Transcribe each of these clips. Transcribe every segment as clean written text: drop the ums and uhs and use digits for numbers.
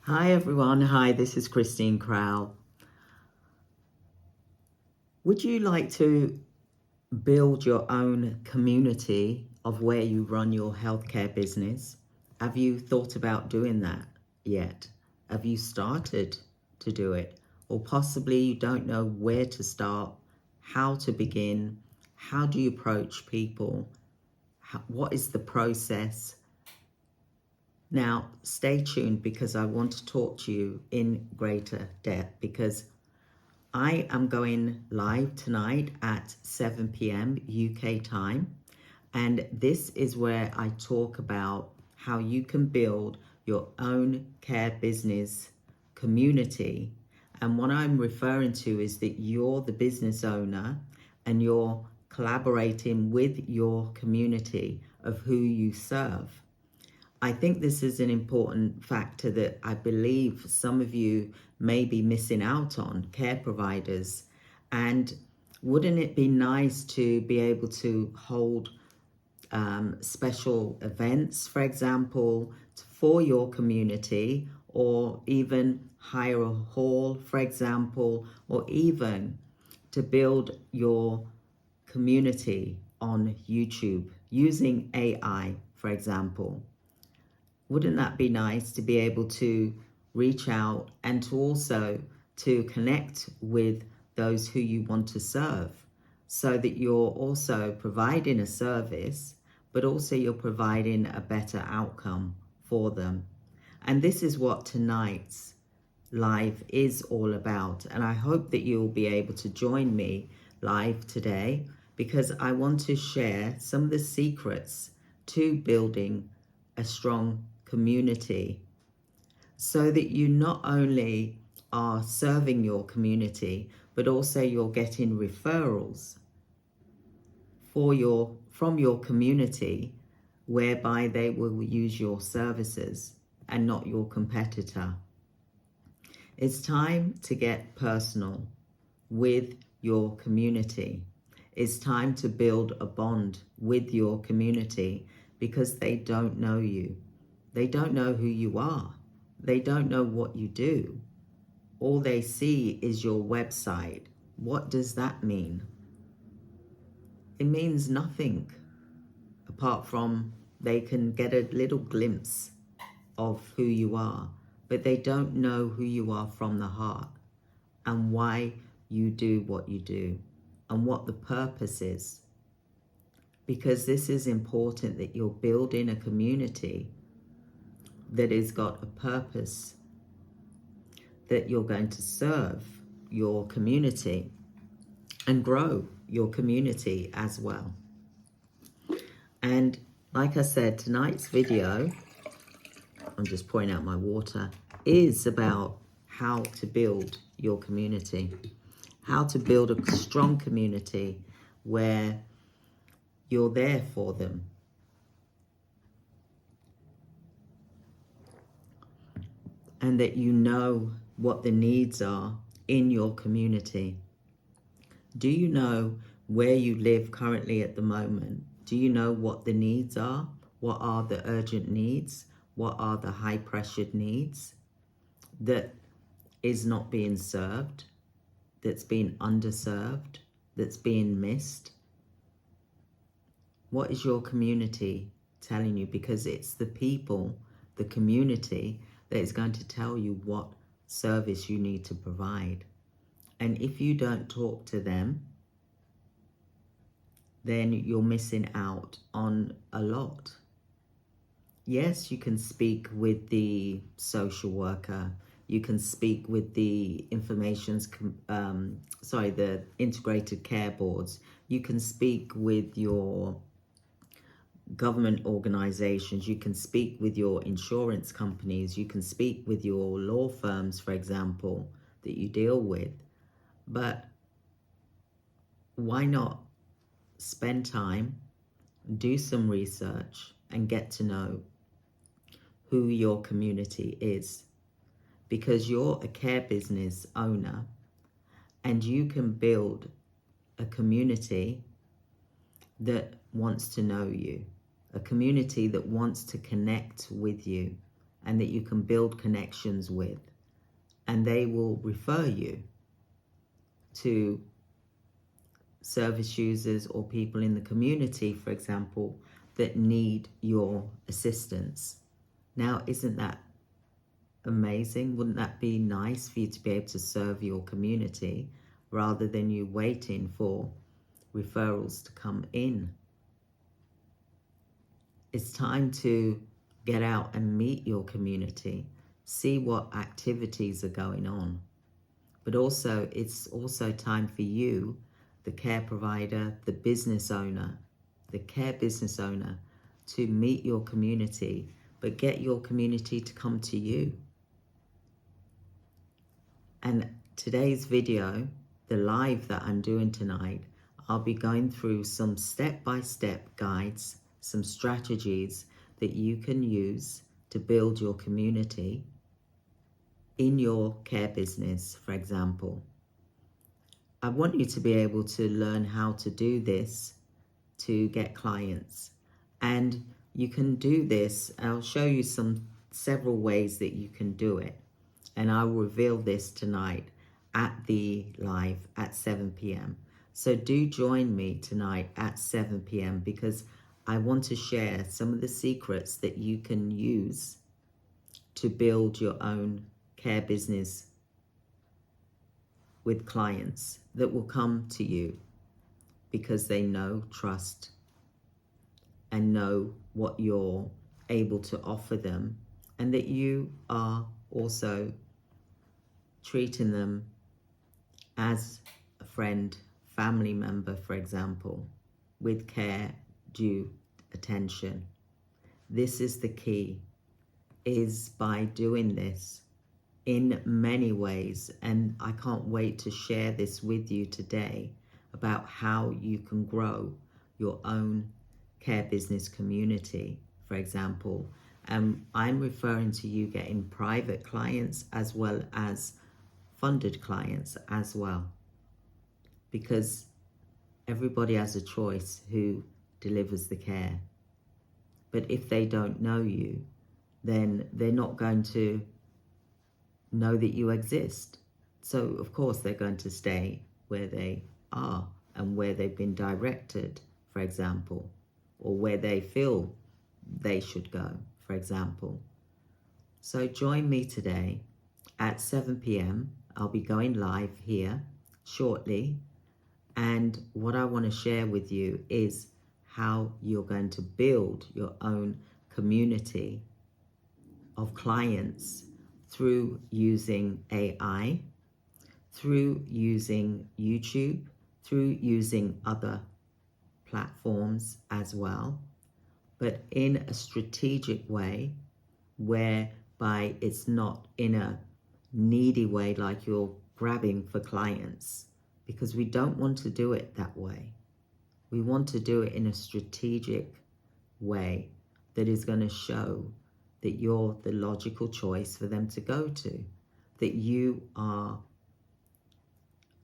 Hi everyone, hi, this is Christine Crowell. Would you like to build your own community of where you run your healthcare business? Have you thought about doing that yet? Have you started to do it? Or possibly you don't know where to start, how to begin, how do you approach people? What is the process? Now, stay tuned because I want to talk to you in greater depth because I am going live tonight at 7 p.m. UK time, and this is where I talk about how you can build your own care business community. And what I'm referring to is that you're the business owner and you're collaborating with your community of who you serve. I think this is an important factor that I believe some of you may be missing out on, care providers. And wouldn't it be nice to be able to hold special events, for example, for your community, or even hire a hall, for example, or even to build your community on YouTube using AI, for example? Wouldn't that be nice to be able to reach out and to also to connect with those who you want to serve, so that you're also providing a service, but also you're providing a better outcome for them. And this is what tonight's live is all about. And I hope that you'll be able to join me live today because I want to share some of the secrets to building a strong community so that you not only are serving your community, but also you're getting referrals from your community whereby they will use your services and not your competitor. It's time to get personal with your community. It's time to build a bond with your community because they don't know you. They don't know who you are. They don't know what you do. All they see is your website. What does that mean? It means nothing apart from they can get a little glimpse of who you are, but they don't know who you are from the heart and why you do what you do and what the purpose is. Because this is important, that you're building a community that has got a purpose, that you're going to serve your community and grow your community as well. And like I said, tonight's video, I'm just pouring out my water, is about how to build your community, how to build a strong community where you're there for them. And that you know what the needs are in your community. Do you know where you live currently at the moment? Do you know what the needs are? What are the urgent needs? What are the high pressured needs that is not being served, that's being underserved, that's being missed? What is your community telling you? Because it's the people, the community, that is going to tell you what service you need to provide. And if you don't talk to them, then you're missing out on a lot. Yes, you can speak with the social worker, you can speak with the the integrated care boards, you can speak with your government organizations, you can speak with your insurance companies, you can speak with your law firms, for example, that you deal with. But why not spend time, do some research, and get to know who your community is? Because you're a care business owner and you can build a community that wants to know you, a community that wants to connect with you and that you can build connections with, and they will refer you to service users or people in the community, for example, that need your assistance. Now, isn't that amazing? Wouldn't that be nice for you to be able to serve your community rather than you waiting for referrals to come in? It's time to get out and meet your community, see what activities are going on. But also, it's also time for you, the care provider, the business owner, the care business owner, to meet your community, but get your community to come to you. And today's video, the live that I'm doing tonight, I'll be going through some step-by-step guides, some strategies that you can use to build your community in your care business, for example. I want you to be able to learn how to do this to get clients. And you can do this. I'll show you several ways that you can do it. And I'll reveal this tonight at the live at 7 p.m. So do join me tonight at 7 p.m. because I want to share some of the secrets that you can use to build your own care business with clients that will come to you because they know, trust, and know what you're able to offer them, and that you are also treating them as a friend, family member, for example, with care, due attention. This is the key, is by doing this in many ways, and I can't wait to share this with you today about how you can grow your own care business community, for example. I'm referring to you getting private clients as well as funded clients as well, because everybody has a choice who delivers the care. But if they don't know you, then they're not going to know that you exist. So of course they're going to stay where they are and where they've been directed, for example, or where they feel they should go, for example. So join me today at 7 p.m. I'll be going live here shortly. And what I want to share with you is how you're going to build your own community of clients through using AI, through using YouTube, through using other platforms as well, but in a strategic way whereby it's not in a needy way like you're grabbing for clients, because we don't want to do it that way. We want to do it in a strategic way that is going to show that you're the logical choice for them to go to, that you are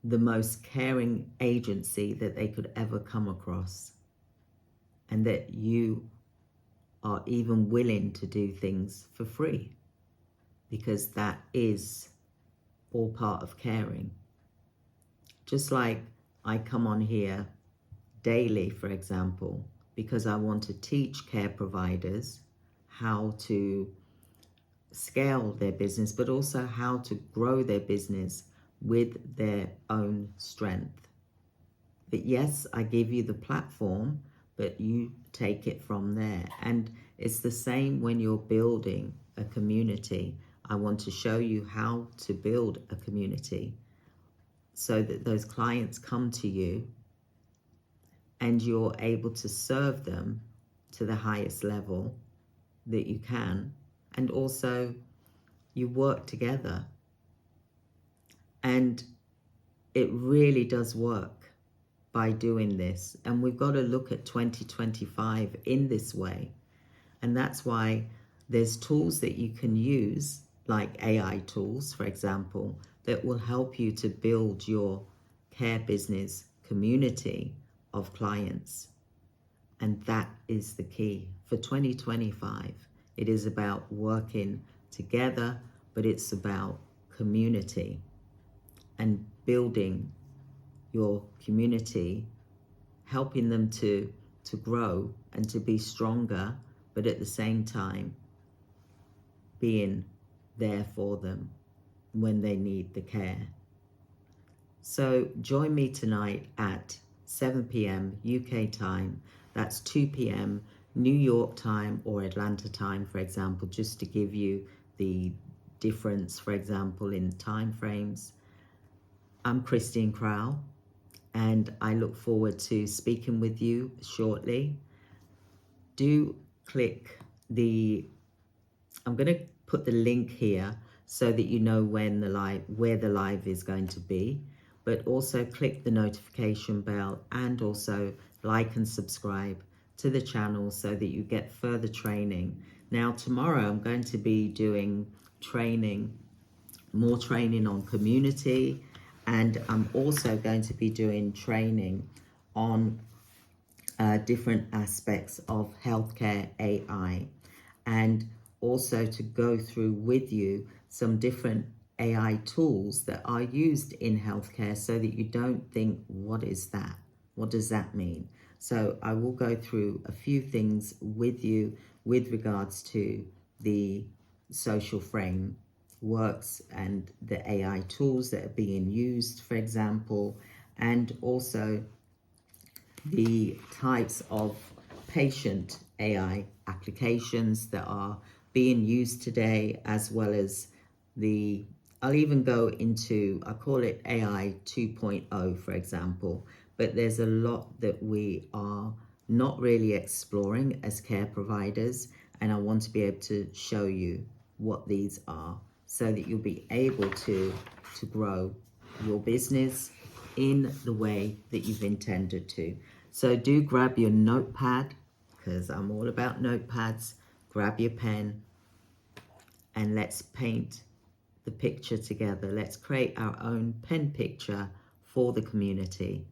the most caring agency that they could ever come across, and that you are even willing to do things for free, because that is all part of caring. Just like I come on here daily, for example, because I want to teach care providers how to scale their business, but also how to grow their business with their own strength. But yes, I give you the platform, but you take it from there. And it's the same when you're building a community. I want to show you how to build a community so that those clients come to you and you're able to serve them to the highest level that you can, and also you work together. And it really does work by doing this. And we've got to look at 2025 in this way. And that's why there's tools that you can use, like AI tools, for example, that will help you to build your care business community of clients. And that is the key for 2025. It is about working together, but it's about community and building your community, helping them to grow and to be stronger, but at the same time being there for them when they need the care. So join me tonight at 7 p.m. UK time. That's 2 p.m. New York time or Atlanta time, for example, just to give you the difference, for example, in time frames. I'm Christine Crowell, and I look forward to speaking with you shortly. Do click I'm going to put the link here so that you know when where the live is going to be, but also click the notification bell and also like and subscribe to the channel so that you get further training. Now tomorrow I'm going to be doing more training on community, and I'm also going to be doing training on different aspects of healthcare AI, and also to go through with you some different AI tools that are used in healthcare so that you don't think, what is that? What does that mean? So I will go through a few things with you with regards to the social frameworks and the AI tools that are being used, for example, and also the types of patient AI applications that are being used today, as well as I'll even go into, I call it AI 2.0, for example, but there's a lot that we are not really exploring as care providers, and I want to be able to show you what these are so that you'll be able to grow your business in the way that you've intended to. So do grab your notepad, because I'm all about notepads. Grab your pen and let's paint the picture together. Let's create our own pen picture for the community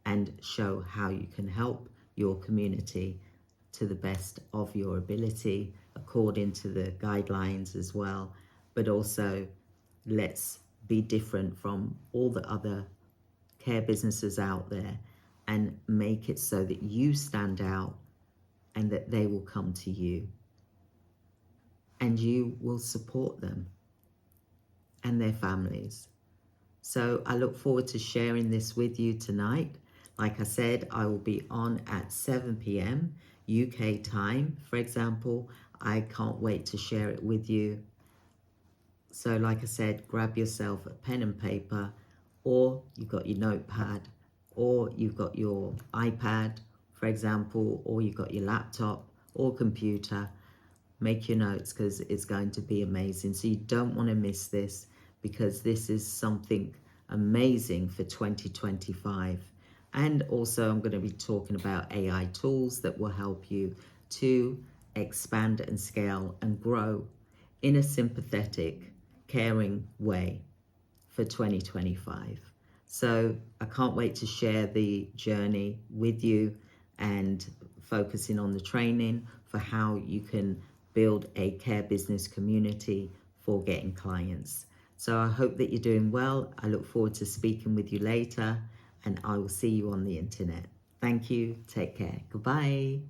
and show how you can help your community to the best of your ability according to the guidelines as well. But also, let's be different from all the other care businesses out there and make it so that you stand out and that they will come to you and you will support them and their families. So I look forward to sharing this with you tonight. Like I said, I will be on at 7 p.m. UK time, for example. I can't wait to share it with you. So like I said, grab yourself a pen and paper, or you've got your notepad, or you've got your iPad, for example, or you've got your laptop or computer. Make your notes, because it's going to be amazing. So you don't want to miss this, because this is something amazing for 2025. And also I'm going to be talking about AI tools that will help you to expand and scale and grow in a sympathetic, caring way for 2025. So I can't wait to share the journey with you and focusing on the training for how you can build a care business community for getting clients. So I hope that you're doing well. I look forward to speaking with you later, and I will see you on the internet. Thank you. Take care. Goodbye.